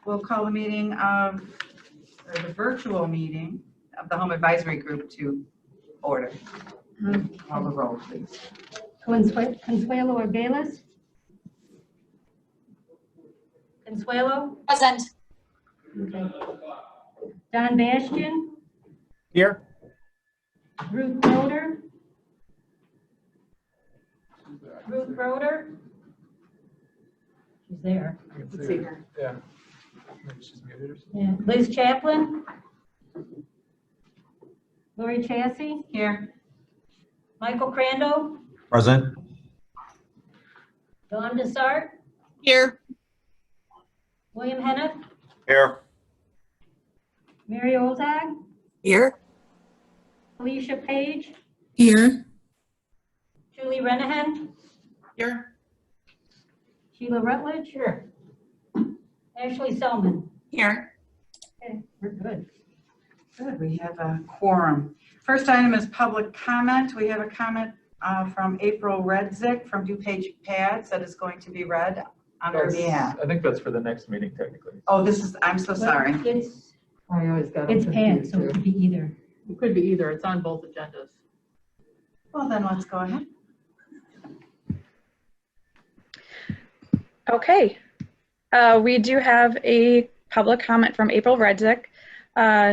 We'll call the meeting of, or the virtual meeting of the Home Advisory Group to order. Call the roll, please. Consuelo Orgales. Consuelo. Present. Okay. Don Bastian. Here. Ruth Broder. Ruth Broder. She's there. Let's see her. Yeah. Maybe she's muted or something. Yeah. Liz Chaplin. Lori Chassie. Here. Michael Crandall. Present. Dawn Desart. Here. William Heniff. Here. Mary Ozag. Here. Alicia Page. Here. Julie Renahan. Here. Sheila Rutledge. Here. Ashley Selman. Here. Okay, we're good. Good, we have a quorum. First item is public comment. We have a comment from April Redzik from DuPage Pads that is going to be read on her behalf. I think that's for the next meeting, technically. Oh, this is, I'm so sorry. I always got It's them Pat, confused so it too. could be either. It could be either. It's on both agendas. Well, then let's go ahead. Okay, we do have a public comment from April Redzik.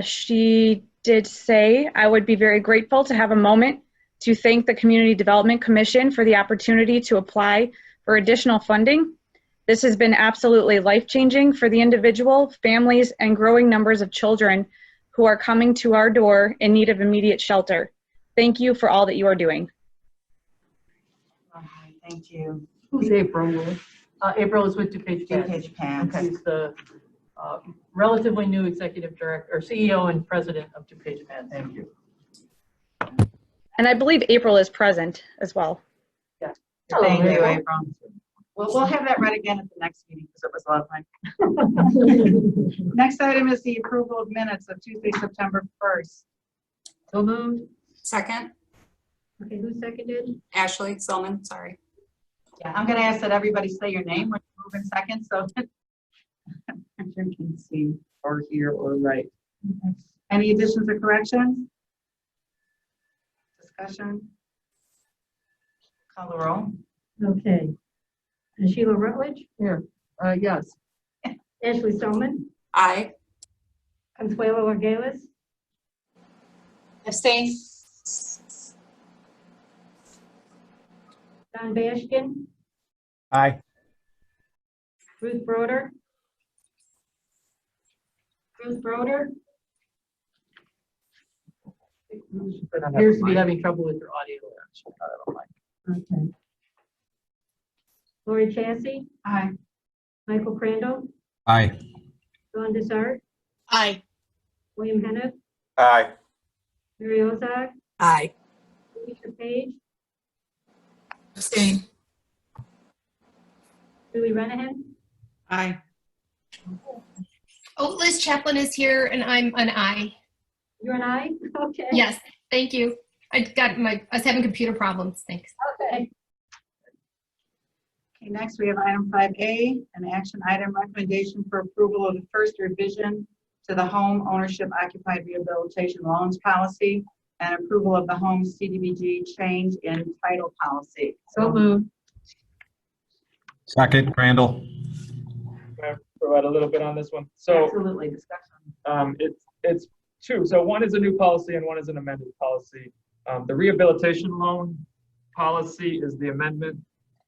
She did say, I would be very grateful to have a moment to thank the Community Development Commission for the opportunity to apply for additional funding. This has been absolutely life-changing for the individual, families, and growing numbers of children who are coming to our door in need of immediate shelter. Thank you for all that you are doing. All right, thank you. Who's April? April is with DuPage Pads. DuPage Pads. She's the relatively new executive director, or CEO and president of DuPage Pads. Thank you. And I believe April is present as well. Yeah. Thank you, April. April. We'll have that read again at the next meeting because it was a lot of fun. Next item is the approval of minutes of Tuesday, September 1st. So moved. Second. Okay, who seconded? Ashley Selman, sorry. Yeah, I'm going to ask that everybody say your name when you move in second so that you can see or hear or write. Any additions or corrections? Discussion? Call the roll. Okay. Sheila Rutledge. Here. Yes. Ashley Selman. Aye. Consuelo Orgales. Abstain. Don Bastian. Aye. Ruth Broder. Ruth Broder. Appears to be having trouble with her audio. Okay. Lori Chassie. Aye. Michael Crandall. Aye. Dawn Desart. Aye. William Heniff. Aye. Mary Ozag. Aye. Alicia Page. Abstain. Julie Renahan. Aye. Oh, Liz Chaplin is here, and I'm an I. You and I? Okay. Yes, thank you. I was having computer problems. Thanks. Okay. Okay, next we have item 5A, an action item recommendation for approval of the first revision to the home ownership occupied rehabilitation loans policy and approval of the home CDBG change in title policy. So moved. Second, Crandall. Can I provide a little bit on this one? So Absolutely, discussion. it's two. So one is a new policy and one is an amended policy. The rehabilitation loan policy is the amendment.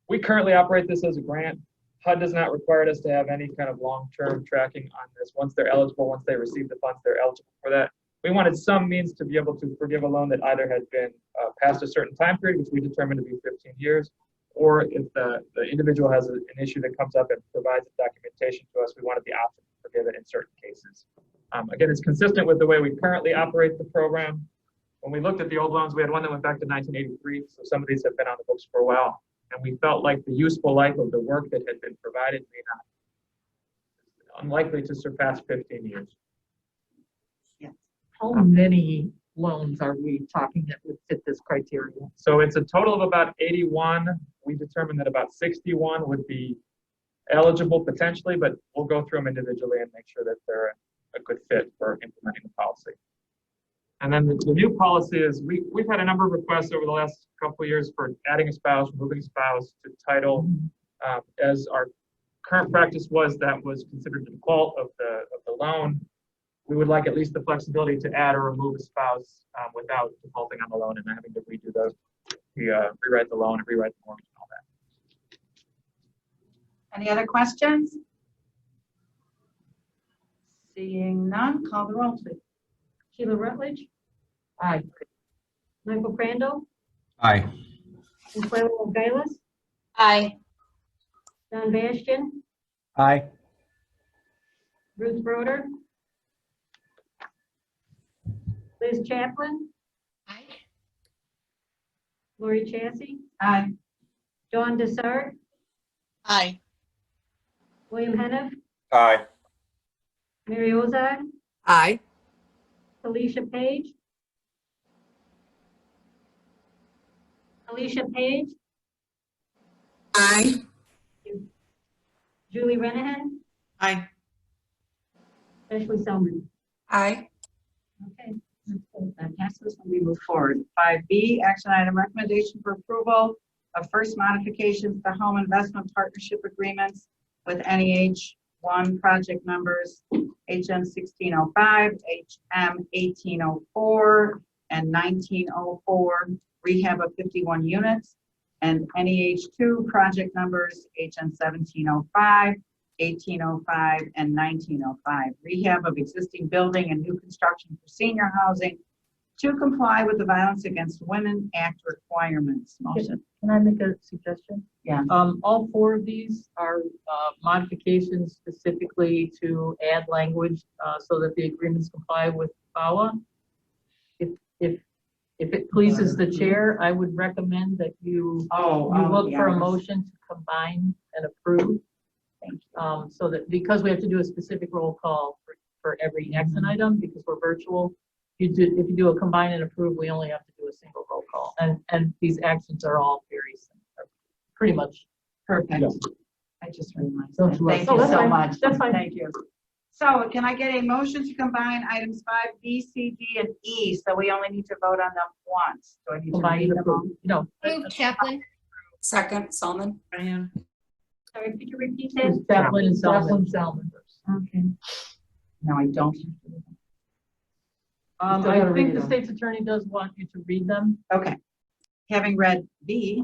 We currently operate this as a grant. HUD does not require us to have any kind of long-term tracking on this. Once they're eligible, once they receive the funds, they're eligible for that. We wanted some means to be able to forgive a loan that either had been past a certain time period, which we determined to be 15 years, or if the individual has an issue that comes up and provides documentation to us, we wanted the option to forgive it in certain cases. Again, it's consistent with the way we currently operate the program. When we looked at the old loans, we had one that went back to 1983, so some of these have been on the books for a while. And we felt like the useful life of the work that had been provided may not, unlikely to surpass 15 years. How many loans are we talking that would fit this criteria? So it's a total of about 81. We determined that about 61 would be eligible potentially, but we'll go through them individually and make sure that they're a good fit for implementing the policy. And then the new policy is we've had a number of requests over the last couple of years for adding a spouse, removing a spouse to title. As our current practice was, that was considered the default of the loan. We would like at least the flexibility to add or remove a spouse without defaulting on the loan and having to redo rewrite the loan and rewrite the mortgage and all that. Any other questions? Seeing none, call the roll, please. Sheila Rutledge, Aye. Michael Crandall, Aye. Consuelo Gaylis, Aye. John Bastian, Aye. Ruth Broder, Liz Chaplin, Aye. Lori Chasse, Aye. Dawn Desart, Aye. William Heniff, Aye. Mary Ozak, Aye. Alicia Page, Aye. Julie Renahan, Aye. Ashley Selman. Aye. Okay, that passes and we move forward. 5B, action item recommendation for approval of first modifications to home investment partnership agreements with NEH1 project numbers HM 1605, HM 1804, and 1904, rehab of 51 units, and NEH2 project numbers HM 1705, 1805, and 1905, rehab of existing building and new construction for senior housing to comply with the Violence Against Women Act requirements. Motion. Can I make a suggestion? Yeah. All four of these are modifications specifically to add language so that the agreements comply with VAWA. If it pleases the chair, I would recommend that you look for a motion to combine and approve. Thank you. So that, because we have to do a specific roll call for every action item, because we're virtual, if you do a combine and approve, we only have to do a single roll call. And these actions are all very similar, pretty much. Perfect. Yeah. I just realized. Don't that. you Thank love- you Oh, that's so fine. much. That's fine. Thank you. So can I get a motion to combine items 5B, C, D, and E? So we only need to vote on them once. Do I need to Combine read and them all? approve. No. Move Chaplin. Second, Selman. Sorry, could you repeat that? Chaplin and Salmon. Okay. No, I don't. have to read them. I think the state's attorney does want you to read them. Okay. Having read B,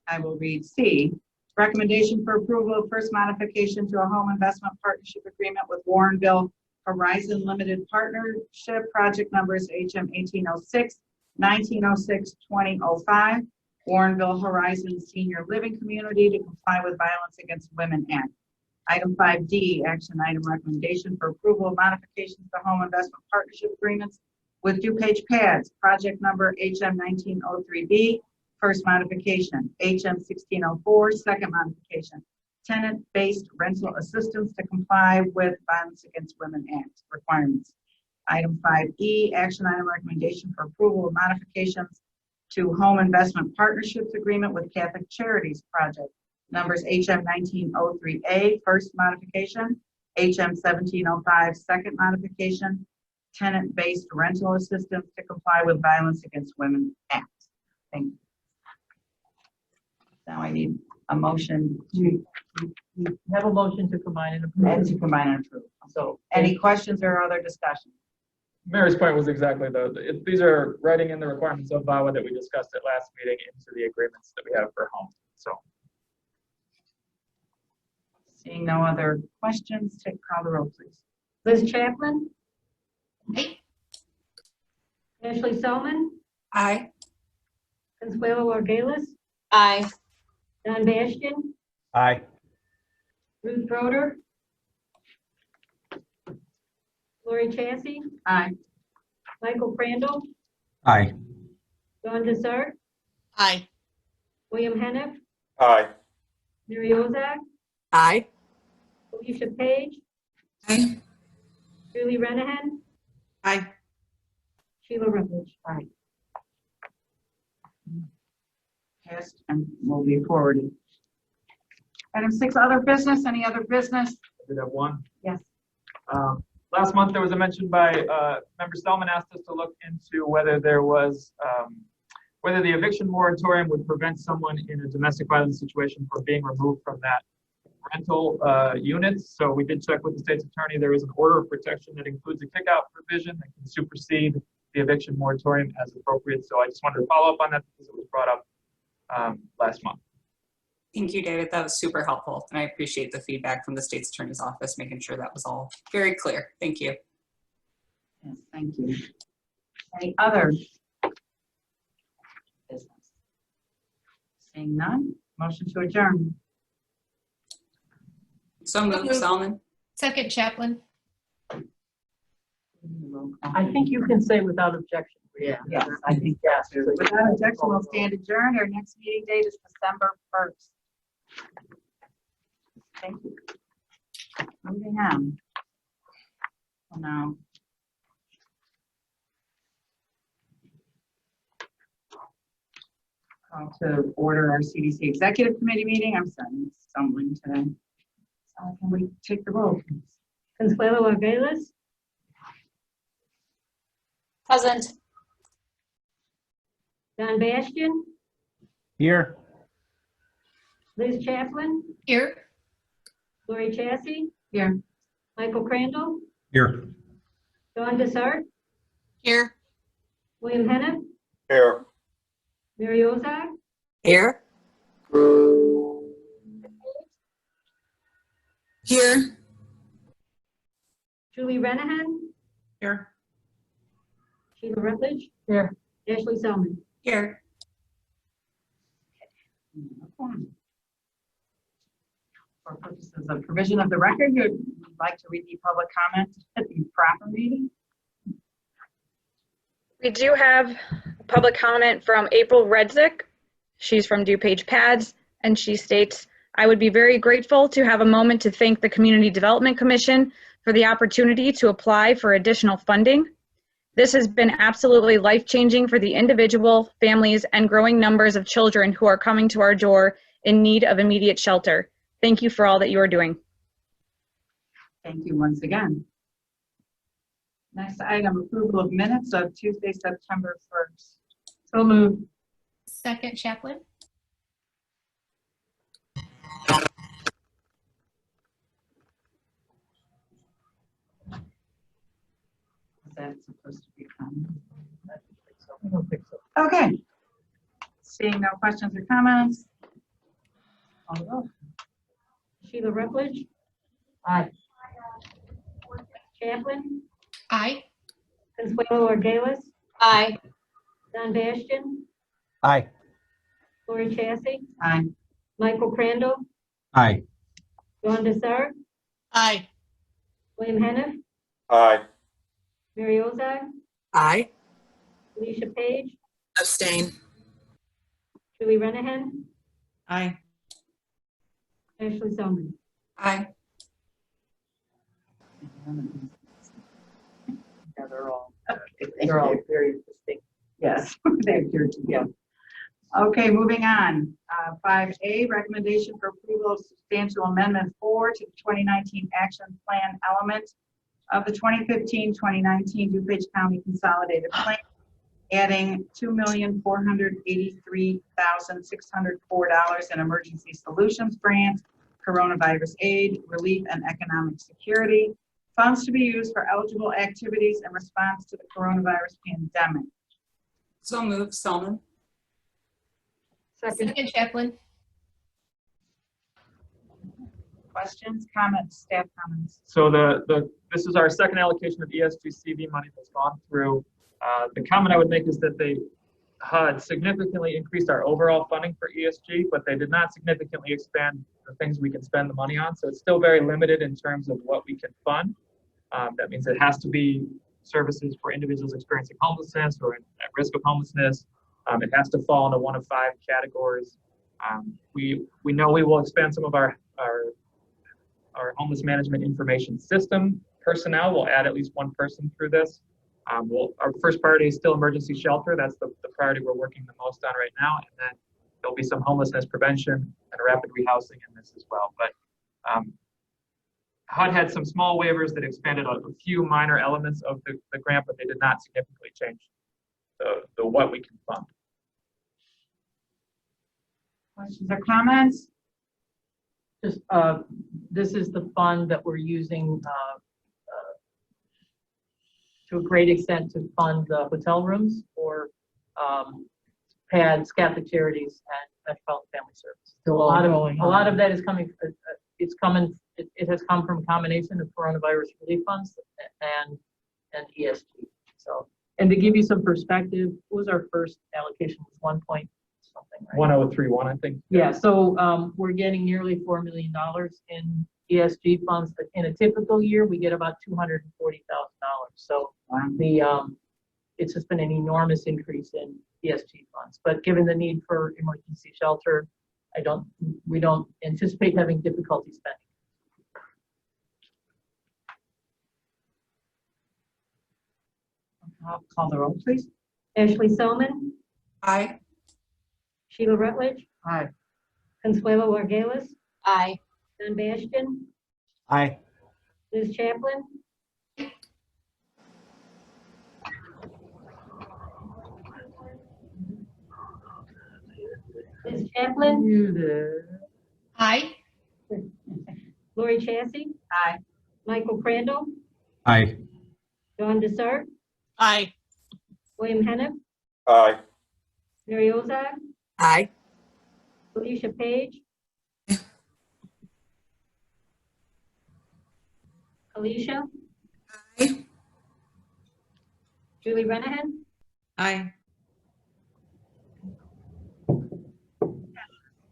I will read C. Recommendation for approval of first modification to a home investment partnership agreement with Warrenville Horizon Limited Partnership, project numbers HM 1806, 1906, 2005, Warrenville Horizon Senior Living Community to comply with Violence Against Women Act. Item 5D, action item recommendation for approval of modifications to home investment partnership agreements with DuPage Pads, project number HM 1903B, first modification, HM 1604, second modification, tenant-based rental assistance to comply with Violence Against Women Act requirements. Item 5E, action item recommendation for approval of modifications to home investment partnerships agreement with Catholic Charities project numbers HM 1903A, first modification, HM 1705, second modification, tenant-based rental assistance to comply with Violence Against Women Act. Thank you. Now I need a motion You have a motion to combine and approve. to combine and approve. So Any questions or other discussion? Mary's point was exactly these are writing in the requirements of VAWA that we discussed at last meeting into the agreements that we have for home. So Seeing no other questions, call the roll, please. Liz Chaplin, Aye. Ashley Selman, Aye. Consuelo Gaylis, Aye. John Bastian, Aye. Ruth Broder, Lori Chasse, Aye. Michael Crandall, Aye. Dawn Desart, Aye. William Heniff, Aye. Mary Ozak, Aye. Alicia Page, Aye. Julie Renahan, Aye. Sheila Rutledge. Aye. Passed and will be forwarded. Item 6, other business. Any other business? I did have one. Yes. Last month, there was a mention by Member Spellman asked us to look into whether there was, whether the eviction moratorium would prevent someone in a domestic violence situation from being removed from that rental unit. So we did check with the state's attorney. There is an order of protection that includes a kick-out provision that can supersede the eviction moratorium as appropriate. So I just wanted to follow up on that because it was brought up last month. Thank you, David. That was super helpful. And I appreciate the feedback from the state's attorney's office, making sure that was all very clear. Thank you. Yes, thank you. Any other business? Seeing none, motion to adjourn. So moved, Solomon. Second, Chaplin. I think you can say without objection. Yeah. Yes. I think yes. Without objection, we'll stand adjourned. Our next meeting date is December 1st. Thank you. Moving on. Oh, no. Call to order our CDC Executive Committee meeting. I'm sorry, I'm stumbling today. Can we take the roll, please? Consuelo Arbelas, Present. Don Bastian, Here. Liz Chaplin, Here. Lori Chassie, Here. Michael Crandall, Here. Dawn Desart, Here. William Heniff, Here. Mary Ozak, Here. Here. Julie Renahan, Here. Sheila Rutledge, Here. Ashley Selman. Here. For purposes of provision of the record, you'd like to read the public comment at the proper meeting? We do have a public comment from April Redzik. She's from DuPage Pads, and she states, I would be very grateful to have a moment to thank the Community Development Commission for the opportunity to apply for additional funding. This has been absolutely life-changing for the individual, families, and growing numbers of children who are coming to our door in need of immediate shelter. Thank you for all that you are doing. Thank you once again. Next item, approval of minutes of Tuesday, September 1st. So moved. Second, Chaplin. Is that supposed to be comment? I don't think so. Okay. Seeing no questions or comments. Call the roll. Sheila Rutledge, Aye. Chaplin, Aye. Consuelo Arbelas, Aye. Don Bastian, Aye. Lori Chassie, Aye. Michael Crandall, Aye. Dawn Desart, Aye. William Heniff, Aye. Mary Ozak, Aye. Alicia Page, Abstain. Julie Renahan, Aye. Ashley Selman. Aye. Yeah, they're all Very distinct. yes, they appear to be. Okay, moving on. 5A, recommendation for approval of substantial amendment 4 to the 2019 action plan element of the 2015-2019 DuPage County Consolidated Plan, adding $2,483,604 in emergency solutions grant, coronavirus aid, relief, and economic security, funds to be used for eligible activities in response to the coronavirus pandemic. So moved, Solomon. Second, Second, Chaplin. Questions, comments, staff comments? So this is our second allocation of ESG-CV money that's gone through. The comment I would make is that they had significantly increased our overall funding for ESG, but they did not significantly expand the things we can spend the money on. So it's still very limited in terms of what we can fund. That means it has to be services for individuals experiencing homelessness or at risk of homelessness. It has to fall into one of 5 categories. We know we will expand some of our homeless management information system personnel. We'll add at least 1 person through this. Our first priority is still emergency shelter. That's the priority we're working the most on right now. And then There'll be some homelessness prevention and rapid rehousing in this as well. But HUD had some small waivers that expanded a few minor elements of the grant, but they did not significantly change the what we can fund. Questions or comments? Just, this is the fund that we're using to a great extent to fund the hotel rooms for pads, Catholic Charities, and Metropolitan Family Services. So a lot of that is coming. It has come from a combination of coronavirus relief funds and ESG. So, and to give you some perspective, what was our first allocation? Was 1 point something, right? 1031, I think. Yeah. So we're getting nearly $4 million in ESG funds. In a typical year, we get about $240,000. So it's just been an enormous increase in ESG funds. But given the need for emergency shelter, we don't anticipate having difficulty spending. I'll call the roll, please. Ashley Selman, Aye. Sheila Rutledge, Aye. Consuelo Orgeles, Aye. Don Bastian, Aye. Liz Chaplin, Liz Chaplin, Aye. Lori Chasse, Aye. Michael Crandall, Aye. John Desart, Aye. William Heniff, Aye. Mary Ozak, Aye. Alicia Page, Alicia, Aye. Julie Renahan, Aye.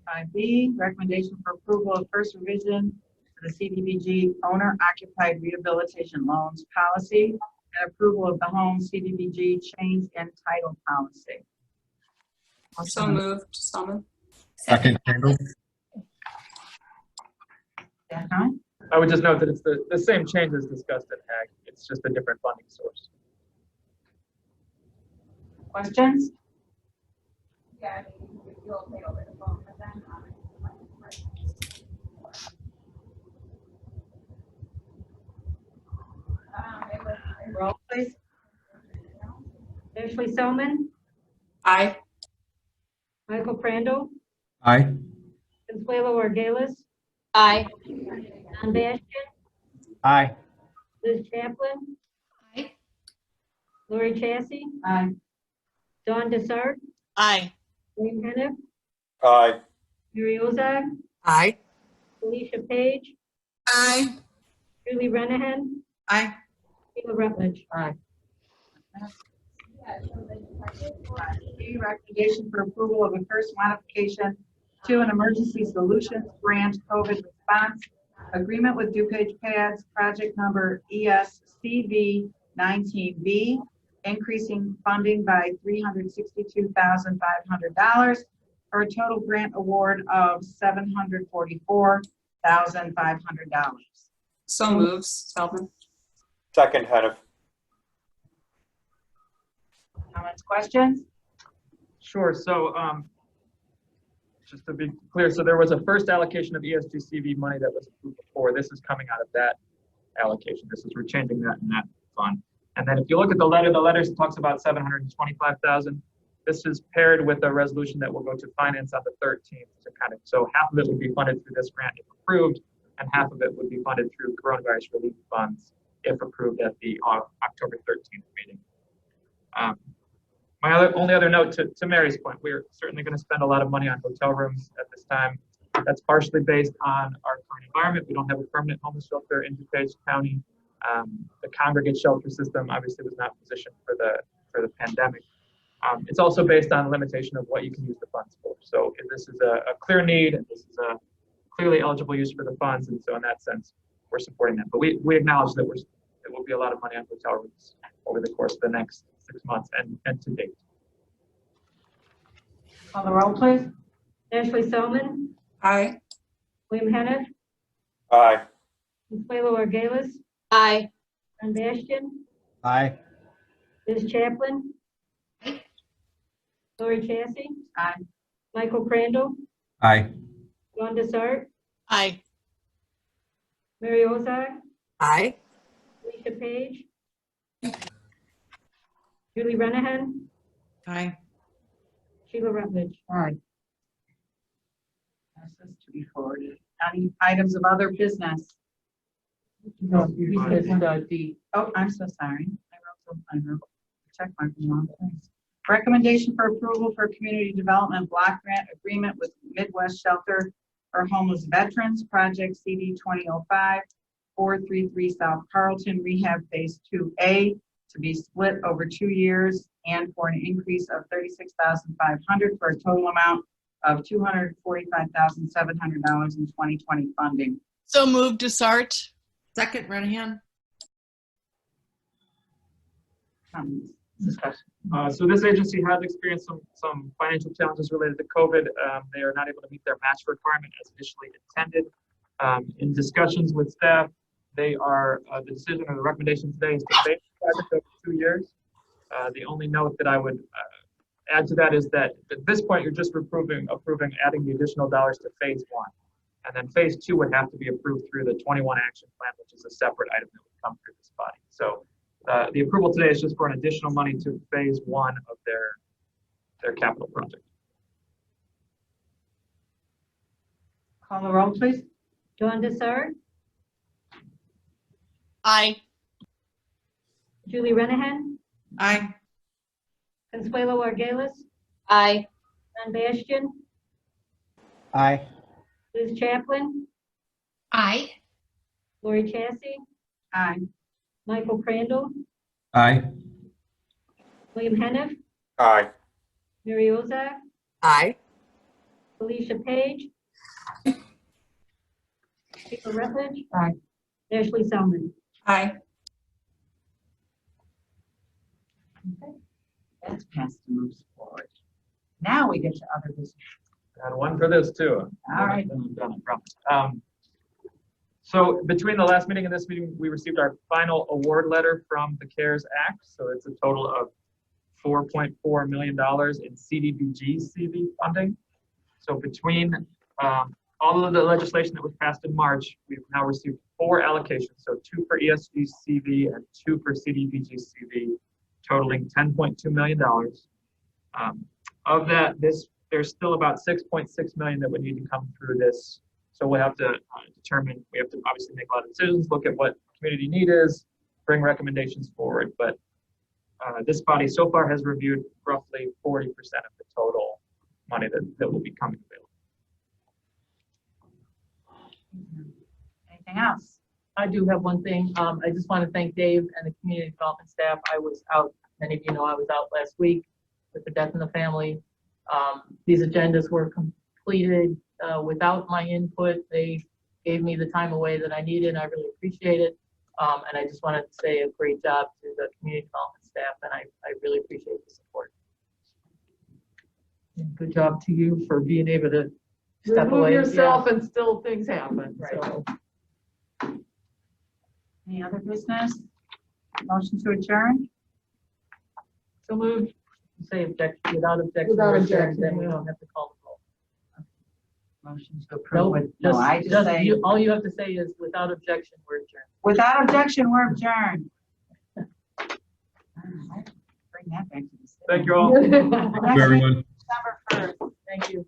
5B, recommendation for approval of first revision to the CDBG owner-occupied rehabilitation loans policy and approval of the home CDBG change in title policy. So moved, Selman. Second, Crandall. Uh-huh. I would just note that it's the same change as discussed at HAG. It's just a different funding source. Questions? Roll, please. Ashley Selman, Aye. Michael Crandall, Aye. Consuelo Orgeles, Aye. Don Bastian, Aye. Liz Chaplin, Aye. Lori Chasse, Aye. John Desart, Aye. William Heniff, Aye. Mary Ozak, Aye. Alicia Page, Aye. Julie Renahan, Aye. Sheila Rutledge. Aye. B, recommendation for approval of a first modification to an emergency solutions grant COVID response agreement with DuPage Pads, project number ESCV 19B, increasing funding by $362,500 for a total grant award of $744,500. So moved, Selman. Second, Heniff. Comments, questions? Sure. So just to be clear, so there was a first allocation of ESGCV money that was approved before. This is coming out of that allocation. We're changing that in that fund. And then if you look at the letter talks about $725,000. This is paired with a resolution that will go to finance on the 13th so half of it would be funded through this grant if approved, and half of it would be funded through coronavirus relief funds if approved at the October 13th meeting. My only other note to Mary's point, we're certainly going to spend a lot of money on hotel rooms at this time. That's partially based on our current environment. We don't have a permanent homeless shelter in DuPage County. The congregate shelter system obviously was not positioned for the pandemic. It's also based on limitation of what you can use the funds for. So if this is a clear need, and this is a clearly eligible use for the funds, and so in that sense, we're supporting that. But we acknowledge that there will be a lot of money on hotel rooms over the course of the next 6 months and to date. Call the roll, please. Ashley Selman, Aye. William Heniff, Aye. Consuelo Orgeles, Aye. Don Bastian, Aye. Liz Chaplin, Lori Chasse, Aye. Michael Crandall, Aye. John Desart, Aye. Mary Ozak, Aye. Alicia Page, Julie Renahan, Aye. Sheila Rutledge. Aye. Passes to be forwarded. Any items of other business? No, you missed D. Oh, I'm so sorry. I wrote check mark in the wrong place. Recommendation for approval for community development block grant agreement with Midwest Shelter for Homeless Veterans, Project CD 2005-433 South Carlton Rehab Phase 2A, to be split over 2 years and for an increase of $36,500 for a total amount of $245,700 in 2020 funding. So moved, Desart. Second, Renahan. Discussion. So this agency has experienced some financial challenges related to COVID. They are not able to meet their match requirement as initially intended. In discussions with staff, they are, the decision or the recommendation today is to phase the project over 2 years. The only note that I would add to that is that at this point, you're just approving adding the additional dollars to phase 1. And then phase 2 would have to be approved through the 21 action plan, which is a separate item that would come through this body. So the approval today is just for an additional money to phase 1 of their capital project. Call the roll, please. John Desart, Aye. Julie Renahan, Aye. Consuelo Argelis, Aye. John Bastian, Aye. Liz Chaplin, Aye. Lori Chasse, Aye. Michael Crandall, Aye. William Heniff, Aye. Mary Ozak, Aye. Alicia Page, Sheila Rutledge, Aye. Ashley Selman. Aye. Okay. That's passed and moves forward. Now we get to other business. And one for this too. All right. Then I'm done, I promise. So between the last meeting and this meeting, we received our final award letter from the CARES Act. So it's a total of $4.4 million in CDBG CV funding. So between all of the legislation that was passed in March, we've now received 4 allocations. So 2 for ESG CV and 2 for CDBG CV, totaling $10.2 million. Of that, there's still about $6.6 million that would need to come through this. So we'll have to determine, we have to obviously make a lot of decisions, look at what community need is, bring recommendations forward. But this body so far has reviewed roughly 40% of the total money that will be coming available. Anything else? I do have one thing. I just want to thank Dave and the community development staff. I was out, many of you know I was out last week with the death in the family. These agendas were completed without my input. They gave me the time away that I needed. I really appreciate it. And I just wanted to say a great job to the community development staff, and I really appreciate the support. And good job to you for being able to step away yourself and still things happen. Right. So. Any other business? Motion to adjourn? So moved. Say objection, without objection. Without we're adjourned, objection, then we yeah. don't have to call the roll. Motion to approve. Nope, No, I just say, all you have to say is without objection, we're adjourned. without objection, we're adjourned. All right. Bring that back to the city. Thank you all. Next meeting, everyone. December 1st. Thank you.